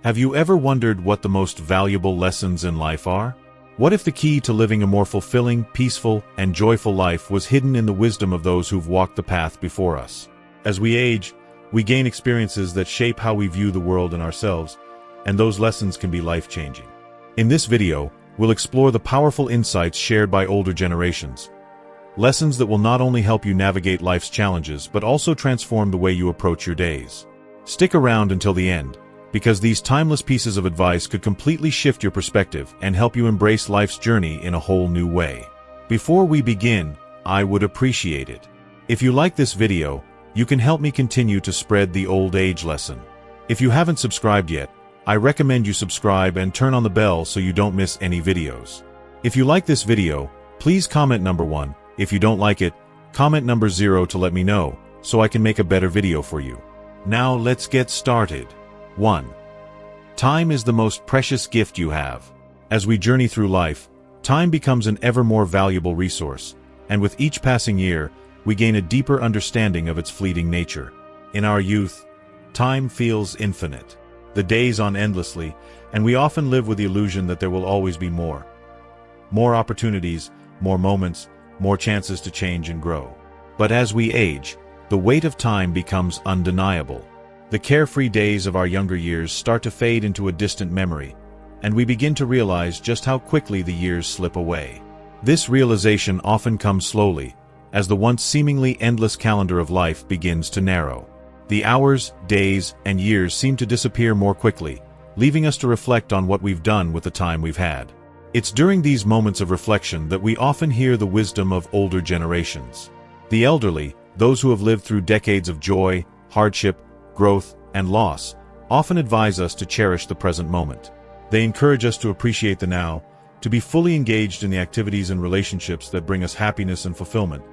Have you ever wondered what the most valuable lessons in life are? What if the key to living a more fulfilling, peaceful, and joyful life was hidden in the wisdom of those who've walked the path before us? As we age, we gain experiences that shape how we view the world and ourselves, and those lessons can be life-changing. In this video, we'll explore the powerful insights shared by older generations. Lessons that will not only help you navigate life's challenges, but also transform the way you approach your days. Stick around until the end, because these timeless pieces of advice could completely shift your perspective and help you embrace life's journey in a whole new way. Before we begin, I would appreciate it if you like this video, you can help me continue to spread the old age lesson. If you haven't subscribed yet, I recommend you subscribe and turn on the bell so you don't miss any videos. If you like this video, please comment number 1. If you don't like it, comment number 0 to let me know, so I can make a better video for you. Now let's get started. 1. Time is the most precious gift you have. As we journey through life, time becomes an ever more valuable resource, and with each passing year, we gain a deeper understanding of its fleeting nature. In our youth, time feels infinite. The days on endlessly, and we often live with the illusion that there will always be more. More opportunities, more moments, more chances to change and grow. But as we age, the weight of time becomes undeniable. The carefree days of our younger years start to fade into a distant memory, and we begin to realize just how quickly the years slip away. This realization often comes slowly, as the once seemingly endless calendar of life begins to narrow. The hours, days, and years seem to disappear more quickly, leaving us to reflect on what we've done with the time we've had. It's during these moments of reflection that we often hear the wisdom of older generations. The elderly, those who have lived through decades of joy, hardship, growth, and loss, often advise us to cherish the present moment. They encourage us to appreciate the now, to be fully engaged in the activities and relationships that bring us happiness and fulfillment,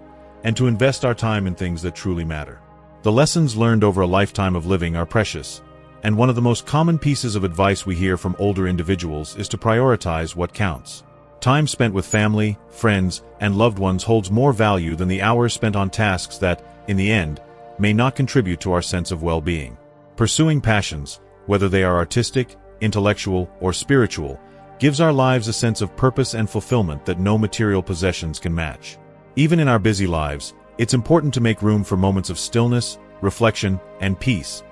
and to invest our time in things that truly matter. The lessons learned over a lifetime of living are precious, and one of the most common pieces of advice we hear from older individuals is to prioritize what counts. Time spent with family, friends, and loved ones holds more value than the hours spent on tasks that, in the end, may not contribute to our sense of well-being. Pursuing passions, whether they are artistic, intellectual, or spiritual, gives our lives a sense of purpose and fulfillment that no material possessions can match. Even in our busy lives, it's important to make room for moments of stillness, reflection, and peace,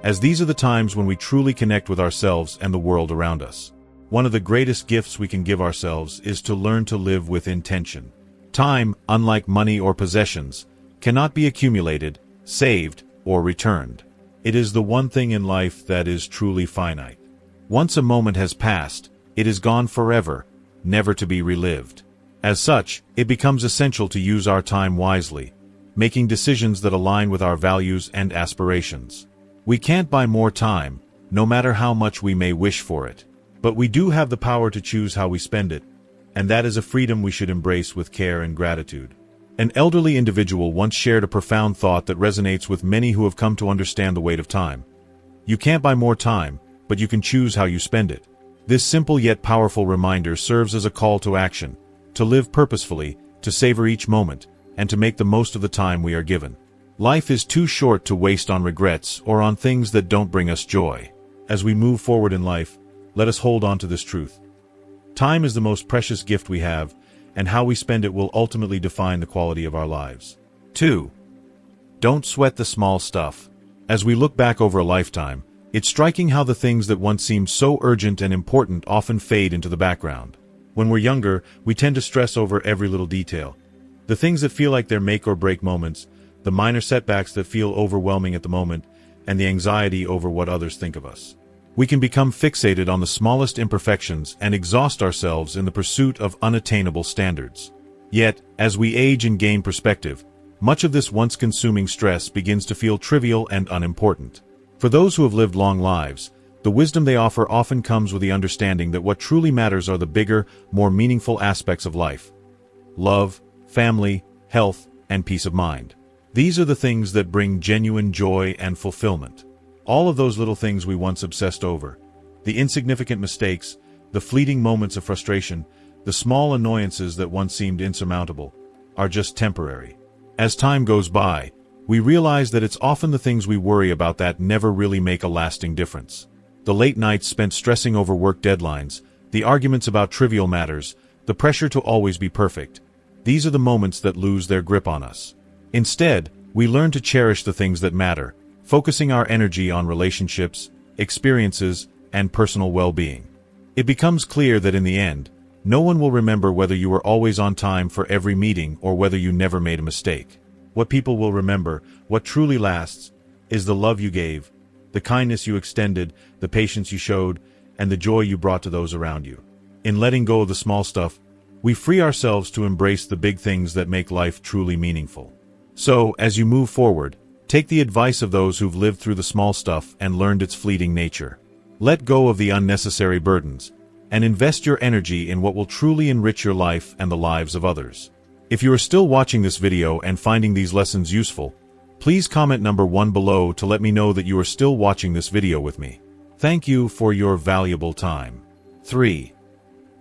as these are the times when we truly connect with ourselves and the world around us. One of the greatest gifts we can give ourselves is to learn to live with intention. Time, unlike money or possessions, cannot be accumulated, saved, or returned. It is the one thing in life that is truly finite. Once a moment has passed, it is gone forever, never to be relived. As such, it becomes essential to use our time wisely, making decisions that align with our values and aspirations. We can't buy more time, no matter how much we may wish for it. But we do have the power to choose how we spend it, and that is a freedom we should embrace with care and gratitude. An elderly individual once shared a profound thought that resonates with many who have come to understand the weight of time. You can't buy more time, but you can choose how you spend it. This simple yet powerful reminder serves as a call to action, to live purposefully, to savor each moment, and to make the most of the time we are given. Life is too short to waste on regrets or on things that don't bring us joy. As we move forward in life, let us hold on to this truth. Time is the most precious gift we have, and how we spend it will ultimately define the quality of our lives. 2. Don't sweat the small stuff. As we look back over a lifetime, it's striking how the things that once seemed so urgent and important often fade into the background. When we're younger, we tend to stress over every little detail. The things that feel like they're make or break moments, the minor setbacks that feel overwhelming at the moment, and the anxiety over what others think of us. We can become fixated on the smallest imperfections and exhaust ourselves in the pursuit of unattainable standards. Yet, as we age and gain perspective, much of this once-consuming stress begins to feel trivial and unimportant. For those who have lived long lives, the wisdom they offer often comes with the understanding that what truly matters are the bigger, more meaningful aspects of life: love, family, health, and peace of mind. These are the things that bring genuine joy and fulfillment. All of those little things we once obsessed over, the insignificant mistakes, the fleeting moments of frustration, the small annoyances that once seemed insurmountable, are just temporary. As time goes by, we realize that it's often the things we worry about that never really make a lasting difference. The late nights spent stressing over work deadlines, the arguments about trivial matters, the pressure to always be perfect. These are the moments that lose their grip on us. Instead, we learn to cherish the things that matter, focusing our energy on relationships, experiences, and personal well-being. It becomes clear that in the end, no one will remember whether you were always on time for every meeting or whether you never made a mistake. What people will remember, what truly lasts, is the love you gave, the kindness you extended, the patience you showed, and the joy you brought to those around you. In letting go of the small stuff, we free ourselves to embrace the big things that make life truly meaningful. So, as you move forward, take the advice of those who've lived through the small stuff and learned its fleeting nature. Let go of the unnecessary burdens, and invest your energy in what will truly enrich your life and the lives of others. If you are still watching this video and finding these lessons useful, please comment number 1 below to let me know that you are still watching this video with me. Thank you for your valuable time. 3.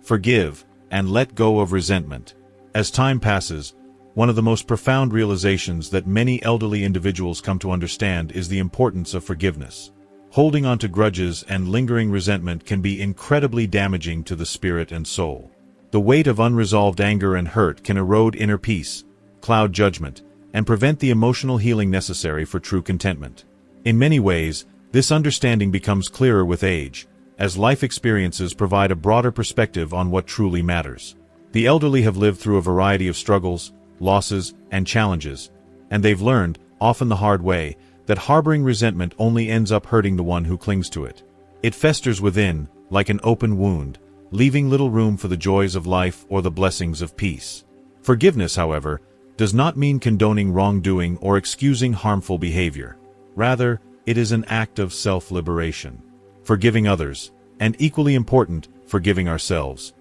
Forgive and let go of resentment. As time passes, one of the most profound realizations that many elderly individuals come to understand is the importance of forgiveness. Holding on to grudges and lingering resentment can be incredibly damaging to the spirit and soul. The weight of unresolved anger and hurt can erode inner peace, cloud judgment, and prevent the emotional healing necessary for true contentment. In many ways, this understanding becomes clearer with age, as life experiences provide a broader perspective on what truly matters. The elderly have lived through a variety of struggles, losses, and challenges, and they've learned, often the hard way, that harboring resentment only ends up hurting the one who clings to it. It festers within, like an open wound, leaving little room for the joys of life or the blessings of peace. Forgiveness, however, does not mean condoning wrongdoing or excusing harmful behavior. Rather, it is an act of self-liberation. Forgiving others, and equally important, forgiving ourselves,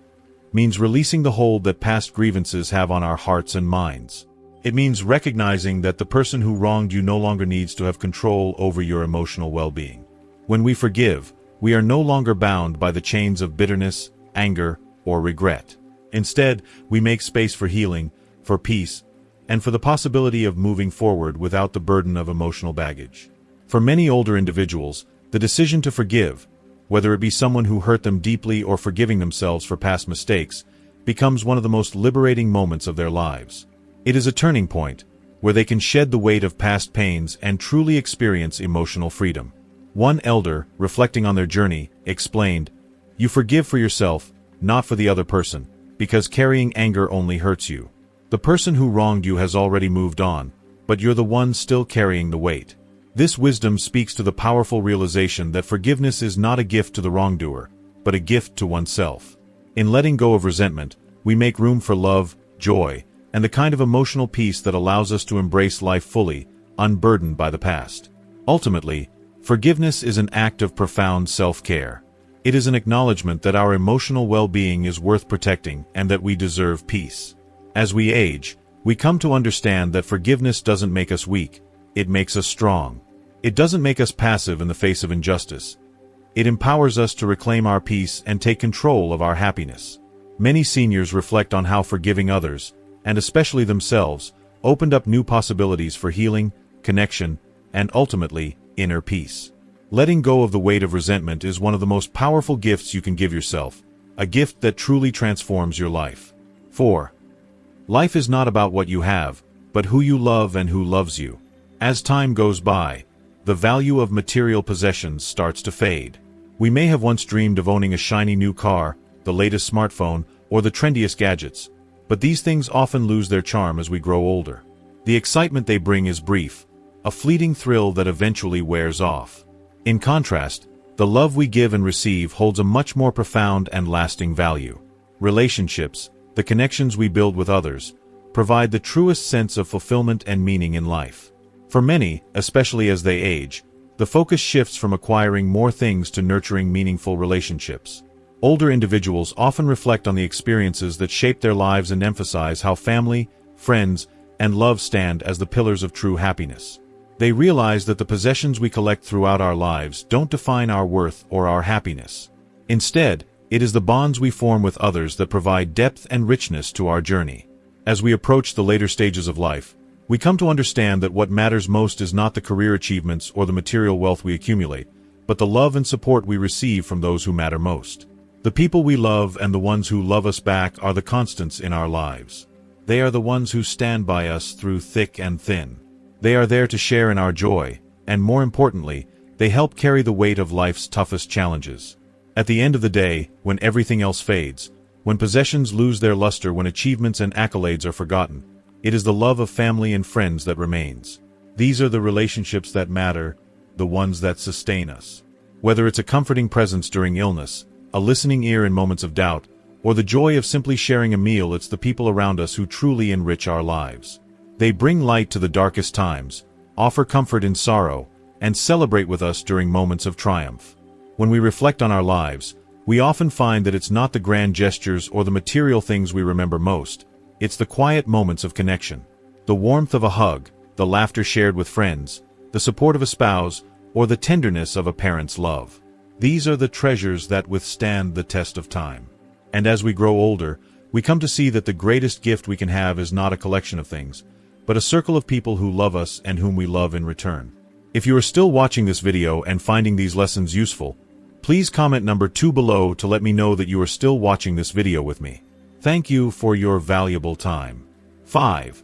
means releasing the hold that past grievances have on our hearts and minds. It means recognizing that the person who wronged you no longer needs to have control over your emotional well-being. When we forgive, we are no longer bound by the chains of bitterness, anger, or regret. Instead, we make space for healing, for peace, and for the possibility of moving forward without the burden of emotional baggage. For many older individuals, the decision to forgive, whether it be someone who hurt them deeply or forgiving themselves for past mistakes, becomes one of the most liberating moments of their lives. It is a turning point, where they can shed the weight of past pains and truly experience emotional freedom. One elder, reflecting on their journey, explained, "You forgive for yourself, not for the other person, because carrying anger only hurts you. The person who wronged you has already moved on, but you're the one still carrying the weight." This wisdom speaks to the powerful realization that forgiveness is not a gift to the wrongdoer, but a gift to oneself. In letting go of resentment, we make room for love, joy, and the kind of emotional peace that allows us to embrace life fully, unburdened by the past. Ultimately, forgiveness is an act of profound self-care. It is an acknowledgement that our emotional well-being is worth protecting and that we deserve peace. As we age, we come to understand that forgiveness doesn't make us weak, it makes us strong. It doesn't make us passive in the face of injustice. It empowers us to reclaim our peace and take control of our happiness. Many seniors reflect on how forgiving others, and especially themselves, opened up new possibilities for healing, connection, and ultimately, inner peace. Letting go of the weight of resentment is one of the most powerful gifts you can give yourself, a gift that truly transforms your life. 4. Life is not about what you have, but who you love and who loves you. As time goes by, the value of material possessions starts to fade. We may have once dreamed of owning a shiny new car, the latest smartphone, or the trendiest gadgets, but these things often lose their charm as we grow older. The excitement they bring is brief, a fleeting thrill that eventually wears off. In contrast, the love we give and receive holds a much more profound and lasting value. Relationships, the connections we build with others, provide the truest sense of fulfillment and meaning in life. For many, especially as they age, the focus shifts from acquiring more things to nurturing meaningful relationships. Older individuals often reflect on the experiences that shape their lives and emphasize how family, friends, and love stand as the pillars of true happiness. They realize that the possessions we collect throughout our lives don't define our worth or our happiness. Instead, it is the bonds we form with others that provide depth and richness to our journey. As we approach the later stages of life, we come to understand that what matters most is not the career achievements or the material wealth we accumulate, but the love and support we receive from those who matter most. The people we love and the ones who love us back are the constants in our lives. They are the ones who stand by us through thick and thin. They are there to share in our joy, and more importantly, they help carry the weight of life's toughest challenges. At the end of the day, when everything else fades, when possessions lose their luster, when achievements and accolades are forgotten, it is the love of family and friends that remains. These are the relationships that matter, the ones that sustain us. Whether it's a comforting presence during illness, a listening ear in moments of doubt, or the joy of simply sharing a meal, it's the people around us who truly enrich our lives. They bring light to the darkest times, offer comfort in sorrow, and celebrate with us during moments of triumph. When we reflect on our lives, we often find that it's not the grand gestures or the material things we remember most. It's the quiet moments of connection. The warmth of a hug, the laughter shared with friends, the support of a spouse, or the tenderness of a parent's love. These are the treasures that withstand the test of time. And as we grow older, we come to see that the greatest gift we can have is not a collection of things, but a circle of people who love us and whom we love in return. If you are still watching this video and finding these lessons useful, please comment number 2 below to let me know that you are still watching this video with me. Thank you for your valuable time. 5.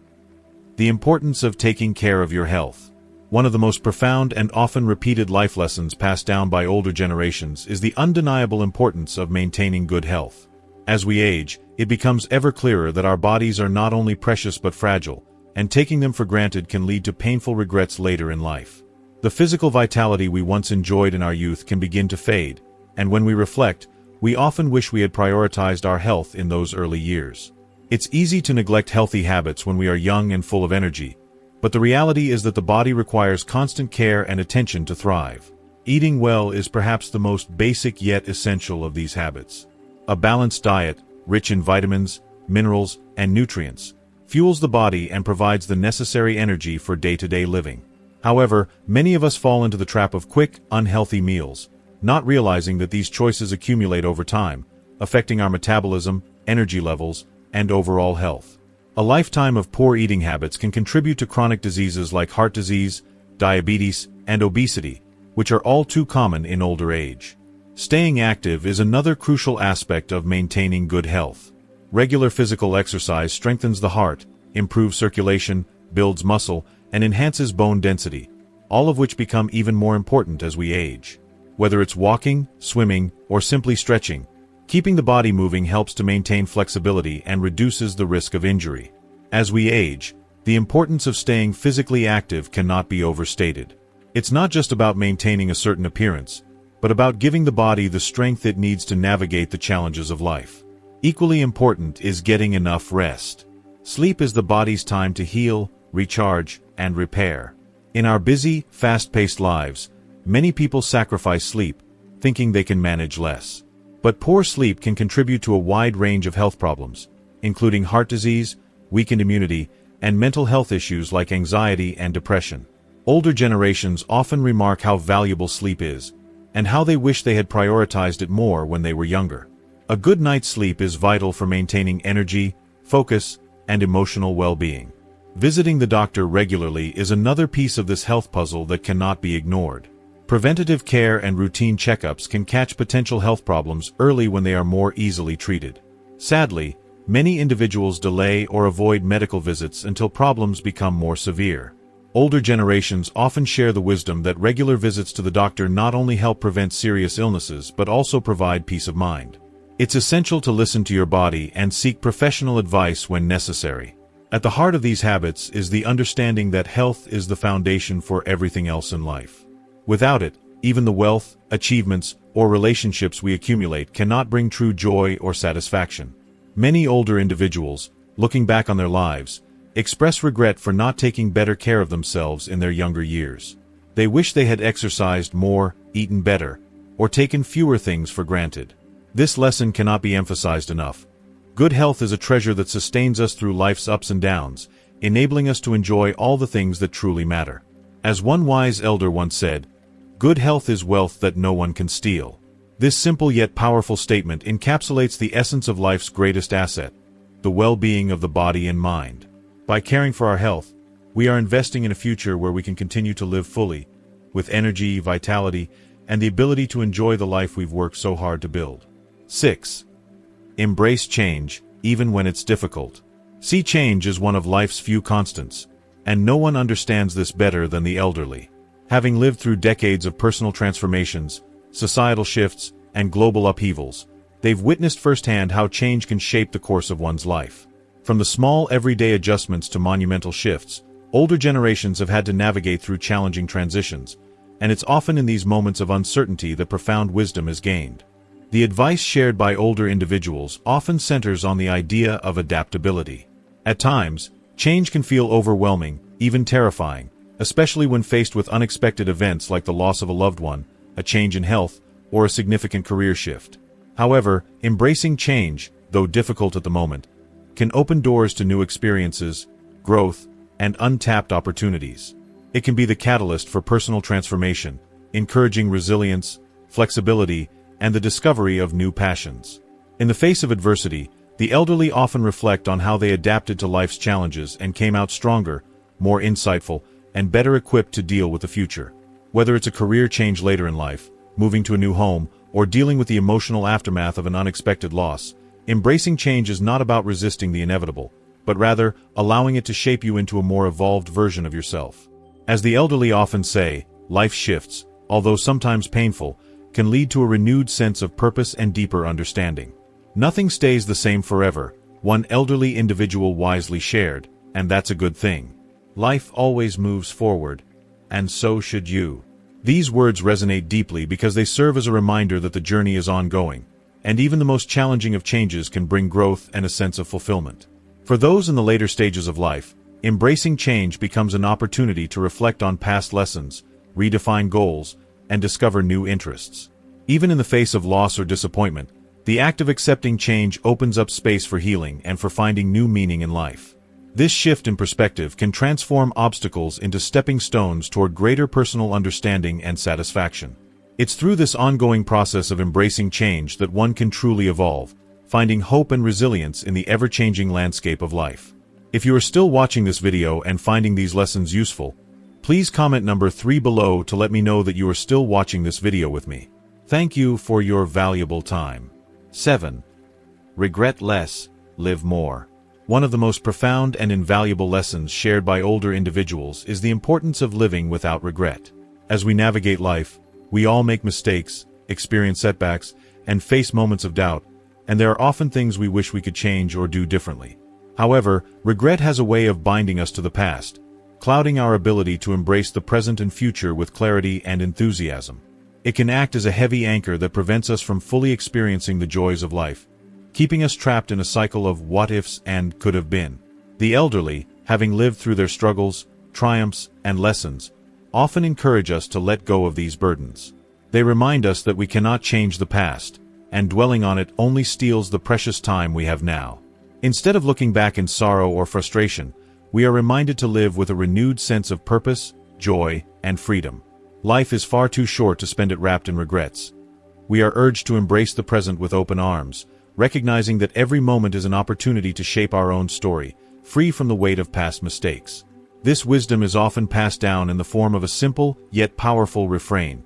The importance of taking care of your health. One of the most profound and often repeated life lessons passed down by older generations is the undeniable importance of maintaining good health. As we age, it becomes ever clearer that our bodies are not only precious but fragile, and taking them for granted can lead to painful regrets later in life. The physical vitality we once enjoyed in our youth can begin to fade, and when we reflect, we often wish we had prioritized our health in those early years. It's easy to neglect healthy habits when we are young and full of energy, but the reality is that the body requires constant care and attention to thrive. Eating well is perhaps the most basic yet essential of these habits. A balanced diet, rich in vitamins, minerals, and nutrients, fuels the body and provides the necessary energy for day-to-day living. However, many of us fall into the trap of quick, unhealthy meals, not realizing that these choices accumulate over time, affecting our metabolism, energy levels, and overall health. A lifetime of poor eating habits can contribute to chronic diseases like heart disease, diabetes, and obesity, which are all too common in older age. Staying active is another crucial aspect of maintaining good health. Regular physical exercise strengthens the heart, improves circulation, builds muscle, and enhances bone density, all of which become even more important as we age. Whether it's walking, swimming, or simply stretching, keeping the body moving helps to maintain flexibility and reduces the risk of injury. As we age, the importance of staying physically active cannot be overstated. It's not just about maintaining a certain appearance, but about giving the body the strength it needs to navigate the challenges of life. Equally important is getting enough rest. Sleep is the body's time to heal, recharge, and repair. In our busy, fast-paced lives, many people sacrifice sleep, thinking they can manage less. But poor sleep can contribute to a wide range of health problems, including heart disease, weakened immunity, and mental health issues like anxiety and depression. Older generations often remark how valuable sleep is, and how they wish they had prioritized it more when they were younger. A good night's sleep is vital for maintaining energy, focus, and emotional well-being. Visiting the doctor regularly is another piece of this health puzzle that cannot be ignored. Preventative care and routine checkups can catch potential health problems early when they are more easily treated. Sadly, many individuals delay or avoid medical visits until problems become more severe. Older generations often share the wisdom that regular visits to the doctor not only help prevent serious illnesses but also provide peace of mind. It's essential to listen to your body and seek professional advice when necessary. At the heart of these habits is the understanding that health is the foundation for everything else in life. Without it, even the wealth, achievements, or relationships we accumulate cannot bring true joy or satisfaction. Many older individuals, looking back on their lives, express regret for not taking better care of themselves in their younger years. They wish they had exercised more, eaten better, or taken fewer things for granted. This lesson cannot be emphasized enough. Good health is a treasure that sustains us through life's ups and downs, enabling us to enjoy all the things that truly matter. As one wise elder once said, "Good health is wealth that no one can steal." This simple yet powerful statement encapsulates the essence of life's greatest asset, the well-being of the body and mind. By caring for our health, we are investing in a future where we can continue to live fully, with energy, vitality, and the ability to enjoy the life we've worked so hard to build. 6. Embrace change, even when it's difficult. See, change is one of life's few constants, and no one understands this better than the elderly. Having lived through decades of personal transformations, societal shifts, and global upheavals, they've witnessed firsthand how change can shape the course of one's life. From the small everyday adjustments to monumental shifts, older generations have had to navigate through challenging transitions, and it's often in these moments of uncertainty that profound wisdom is gained. The advice shared by older individuals often centers on the idea of adaptability. At times, change can feel overwhelming, even terrifying, especially when faced with unexpected events like the loss of a loved one, a change in health, or a significant career shift. However, embracing change, though difficult at the moment, can open doors to new experiences, growth, and untapped opportunities. It can be the catalyst for personal transformation, encouraging resilience, flexibility, and the discovery of new passions. In the face of adversity, the elderly often reflect on how they adapted to life's challenges and came out stronger, more insightful, and better equipped to deal with the future. Whether it's a career change later in life, moving to a new home, or dealing with the emotional aftermath of an unexpected loss, embracing change is not about resisting the inevitable, but rather allowing it to shape you into a more evolved version of yourself. As the elderly often say, life shifts, although sometimes painful, can lead to a renewed sense of purpose and deeper understanding. Nothing stays the same forever, one elderly individual wisely shared, and that's a good thing. Life always moves forward, and so should you. These words resonate deeply because they serve as a reminder that the journey is ongoing, and even the most challenging of changes can bring growth and a sense of fulfillment. For those in the later stages of life, embracing change becomes an opportunity to reflect on past lessons, redefine goals, and discover new interests. Even in the face of loss or disappointment, the act of accepting change opens up space for healing and for finding new meaning in life. This shift in perspective can transform obstacles into stepping stones toward greater personal understanding and satisfaction. It's through this ongoing process of embracing change that one can truly evolve, finding hope and resilience in the ever-changing landscape of life. If you are still watching this video and finding these lessons useful, please comment number 3 below to let me know that you are still watching this video with me. Thank you for your valuable time. 7. Regret less, live more. One of the most profound and invaluable lessons shared by older individuals is the importance of living without regret. As we navigate life, we all make mistakes, experience setbacks, and face moments of doubt, and there are often things we wish we could change or do differently. However, regret has a way of binding us to the past, clouding our ability to embrace the present and future with clarity and enthusiasm. It can act as a heavy anchor that prevents us from fully experiencing the joys of life, keeping us trapped in a cycle of what-ifs and could-have-been. The elderly, having lived through their struggles, triumphs, and lessons, often encourage us to let go of these burdens. They remind us that we cannot change the past, and dwelling on it only steals the precious time we have now. Instead of looking back in sorrow or frustration, we are reminded to live with a renewed sense of purpose, joy, and freedom. Life is far too short to spend it wrapped in regrets. We are urged to embrace the present with open arms, recognizing that every moment is an opportunity to shape our own story, free from the weight of past mistakes. This wisdom is often passed down in the form of a simple, yet powerful refrain.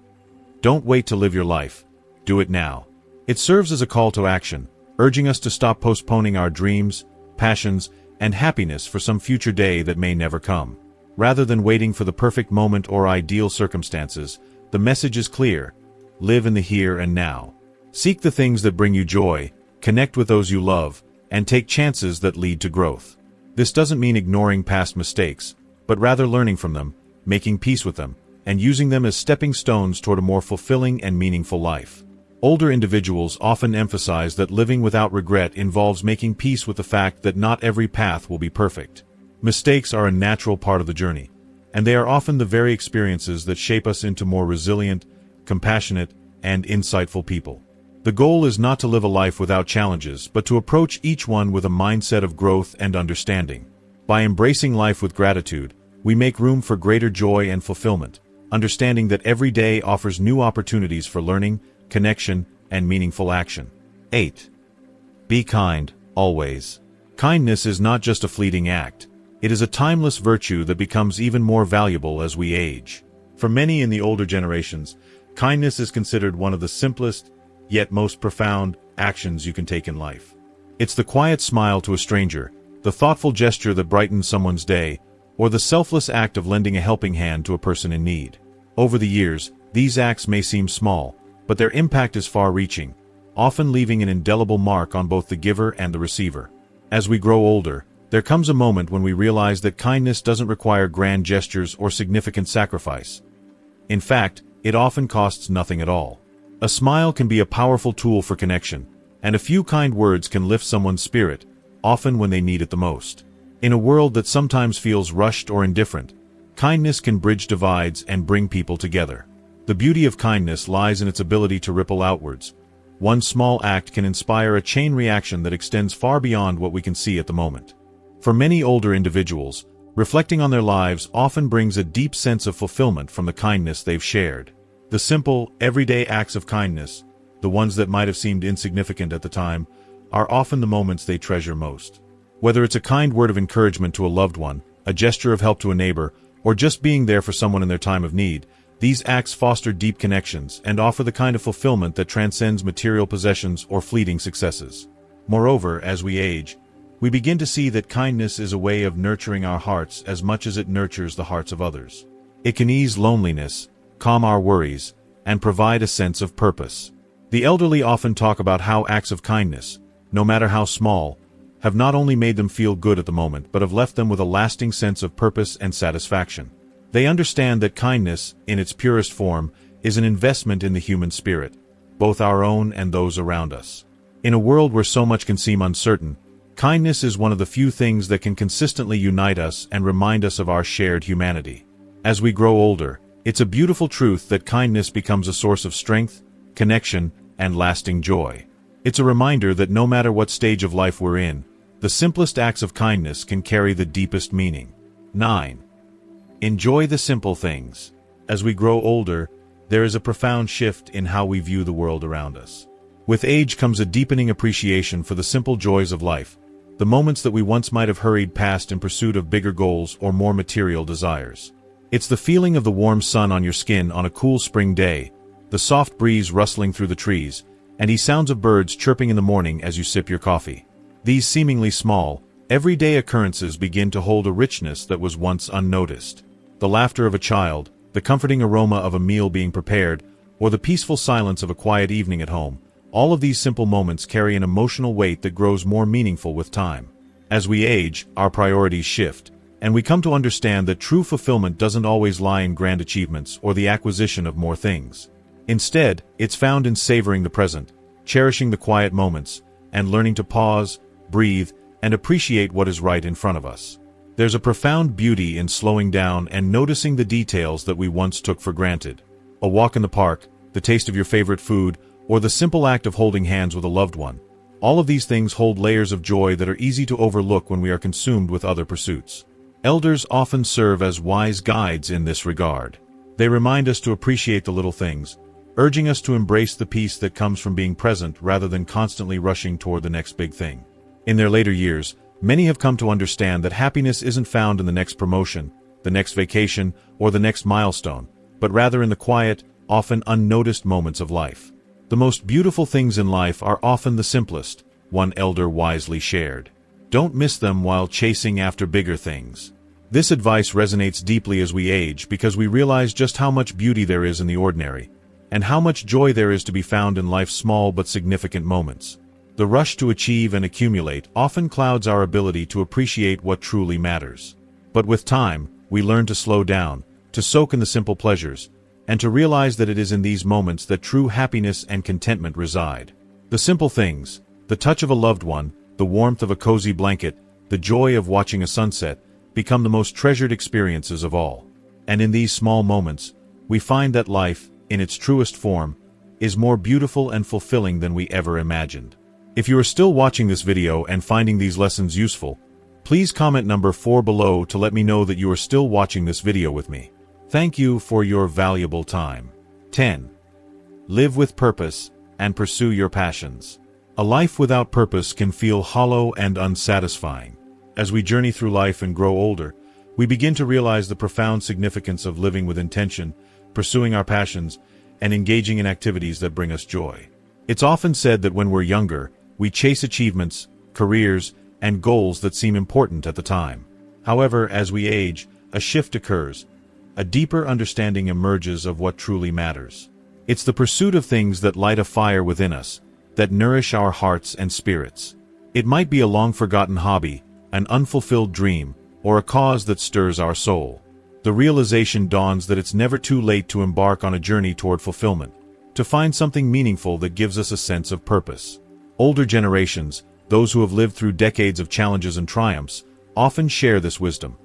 Don't wait to live your life. Do it now. It serves as a call to action, urging us to stop postponing our dreams, passions, and happiness for some future day that may never come. Rather than waiting for the perfect moment or ideal circumstances, the message is clear. Live in the here and now. Seek the things that bring you joy, connect with those you love, and take chances that lead to growth. This doesn't mean ignoring past mistakes, but rather learning from them, making peace with them, and using them as stepping stones toward a more fulfilling and meaningful life. Older individuals often emphasize that living without regret involves making peace with the fact that not every path will be perfect. Mistakes are a natural part of the journey, and they are often the very experiences that shape us into more resilient, compassionate, and insightful people. The goal is not to live a life without challenges, but to approach each one with a mindset of growth and understanding. By embracing life with gratitude, we make room for greater joy and fulfillment, understanding that every day offers new opportunities for learning, connection, and meaningful action. 8. Be kind, always. Kindness is not just a fleeting act. It is a timeless virtue that becomes even more valuable as we age. For many in the older generations, Kindness is considered one of the simplest, yet most profound, actions you can take in life. It's the quiet smile to a stranger, the thoughtful gesture that brightens someone's day, or the selfless act of lending a helping hand to a person in need. Over the years, these acts may seem small, but their impact is far-reaching, often leaving an indelible mark on both the giver and the receiver. As we grow older, there comes a moment when we realize that kindness doesn't require grand gestures or significant sacrifice. In fact, it often costs nothing at all. A smile can be a powerful tool for connection, and a few kind words can lift someone's spirit, often when they need it the most. In a world that sometimes feels rushed or indifferent, kindness can bridge divides and bring people together. The beauty of kindness lies in its ability to ripple outwards. One small act can inspire a chain reaction that extends far beyond what we can see at the moment. For many older individuals, reflecting on their lives often brings a deep sense of fulfillment from the kindness they've shared. The simple, everyday acts of kindness, the ones that might have seemed insignificant at the time, are often the moments they treasure most. Whether it's a kind word of encouragement to a loved one, a gesture of help to a neighbor, or just being there for someone in their time of need, these acts foster deep connections and offer the kind of fulfillment that transcends material possessions or fleeting successes. Moreover, as we age, we begin to see that kindness is a way of nurturing our hearts as much as it nurtures the hearts of others. It can ease loneliness, calm our worries, and provide a sense of purpose. The elderly often talk about how acts of kindness, no matter how small, have not only made them feel good at the moment but have left them with a lasting sense of purpose and satisfaction. They understand that kindness, in its purest form, is an investment in the human spirit, both our own and those around us. In a world where so much can seem uncertain, kindness is one of the few things that can consistently unite us and remind us of our shared humanity. As we grow older, it's a beautiful truth that kindness becomes a source of strength, connection, and lasting joy. It's a reminder that no matter what stage of life we're in, the simplest acts of kindness can carry the deepest meaning. 9. Enjoy the simple things. As we grow older, there is a profound shift in how we view the world around us. With age comes a deepening appreciation for the simple joys of life, the moments that we once might have hurried past in pursuit of bigger goals or more material desires. It's the feeling of the warm sun on your skin on a cool spring day, the soft breeze rustling through the trees, and the sounds of birds chirping in the morning as you sip your coffee. These seemingly small, everyday occurrences begin to hold a richness that was once unnoticed. The laughter of a child, the comforting aroma of a meal being prepared, or the peaceful silence of a quiet evening at home, all of these simple moments carry an emotional weight that grows more meaningful with time. As we age, our priorities shift, and we come to understand that true fulfillment doesn't always lie in grand achievements or the acquisition of more things. Instead, it's found in savoring the present, cherishing the quiet moments, and learning to pause, breathe, and appreciate what is right in front of us. There's a profound beauty in slowing down and noticing the details that we once took for granted. A walk in the park, the taste of your favorite food, or the simple act of holding hands with a loved one. All of these things hold layers of joy that are easy to overlook when we are consumed with other pursuits. Elders often serve as wise guides in this regard. They remind us to appreciate the little things, urging us to embrace the peace that comes from being present rather than constantly rushing toward the next big thing. In their later years, many have come to understand that happiness isn't found in the next promotion, the next vacation, or the next milestone, but rather in the quiet, often unnoticed moments of life. The most beautiful things in life are often the simplest, one elder wisely shared. Don't miss them while chasing after bigger things. This advice resonates deeply as we age because we realize just how much beauty there is in the ordinary, and how much joy there is to be found in life's small but significant moments. The rush to achieve and accumulate often clouds our ability to appreciate what truly matters. But with time, we learn to slow down, to soak in the simple pleasures, and to realize that it is in these moments that true happiness and contentment reside. The simple things, the touch of a loved one, the warmth of a cozy blanket, the joy of watching a sunset, become the most treasured experiences of all. And in these small moments, we find that life, in its truest form, is more beautiful and fulfilling than we ever imagined. If you are still watching this video and finding these lessons useful, please comment number 4 below to let me know that you are still watching this video with me. Thank you for your valuable time. 10. Live with purpose and pursue your passions. A life without purpose can feel hollow and unsatisfying. As we journey through life and grow older, we begin to realize the profound significance of living with intention, pursuing our passions, and engaging in activities that bring us joy. It's often said that when we're younger, we chase achievements, careers, and goals that seem important at the time. However, as we age, a shift occurs. A deeper understanding emerges of what truly matters. It's the pursuit of things that light a fire within us, that nourish our hearts and spirits. It might be a long-forgotten hobby, an unfulfilled dream, or a cause that stirs our soul. The realization dawns that it's never too late to embark on a journey toward fulfillment, to find something meaningful that gives us a sense of purpose. Older generations, those who have lived through decades of challenges and triumphs, often share this wisdom.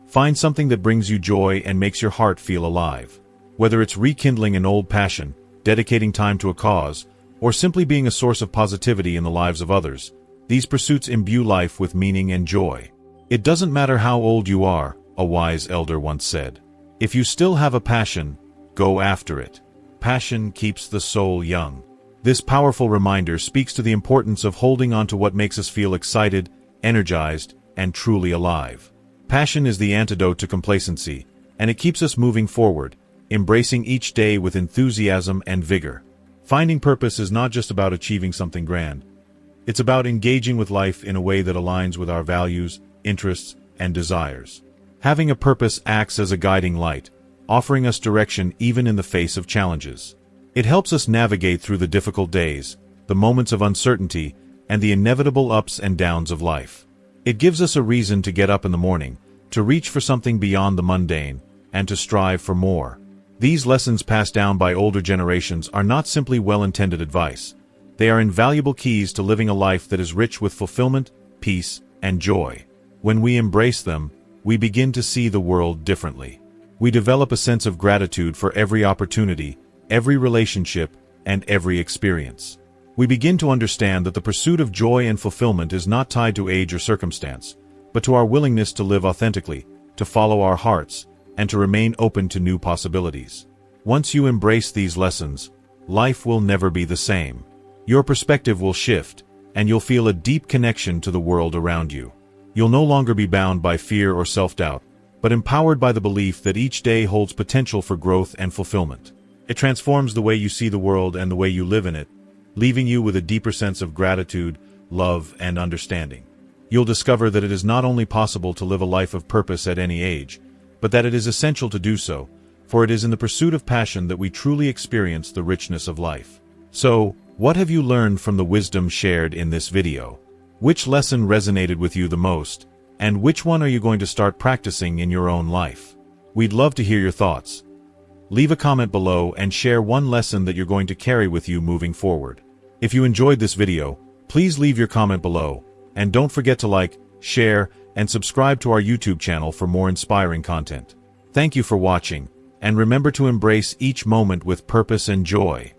Find something that brings you joy and makes your heart feel alive. Whether it's rekindling an old passion, dedicating time to a cause, or simply being a source of positivity in the lives of others, these pursuits imbue life with meaning and joy. It doesn't matter how old you are, a wise elder once said. If you still have a passion, go after it. Passion keeps the soul young. This powerful reminder speaks to the importance of holding on to what makes us feel excited, energized, and truly alive. Passion is the antidote to complacency, and it keeps us moving forward, embracing each day with enthusiasm and vigor. Finding purpose is not just about achieving something grand. It's about engaging with life in a way that aligns with our values, interests, and desires. Having a purpose acts as a guiding light, offering us direction even in the face of challenges. It helps us navigate through the difficult days, the moments of uncertainty, and the inevitable ups and downs of life. It gives us a reason to get up in the morning, to reach for something beyond the mundane, and to strive for more. These lessons passed down by older generations are not simply well-intended advice. They are invaluable keys to living a life that is rich with fulfillment, peace, and joy. When we embrace them, we begin to see the world differently. We develop a sense of gratitude for every opportunity, every relationship, and every experience. We begin to understand that the pursuit of joy and fulfillment is not tied to age or circumstance, but to our willingness to live authentically, to follow our hearts, and to remain open to new possibilities. Once you embrace these lessons, life will never be the same. Your perspective will shift, and you'll feel a deep connection to the world around you. You'll no longer be bound by fear or self-doubt, but empowered by the belief that each day holds potential for growth and fulfillment. It transforms the way you see the world and the way you live in it, leaving you with a deeper sense of gratitude, love, and understanding. You'll discover that it is not only possible to live a life of purpose at any age, but that it is essential to do so, for it is in the pursuit of passion that we truly experience the richness of life. So, what have you learned from the wisdom shared in this video? Which lesson resonated with you the most, and which one are you going to start practicing in your own life? We'd love to hear your thoughts. Leave a comment below and share one lesson that you're going to carry with you moving forward. If you enjoyed this video, please leave your comment below, and don't forget to like, share, and subscribe to our YouTube channel for more inspiring content. Thank you for watching, and remember to embrace each moment with purpose and joy.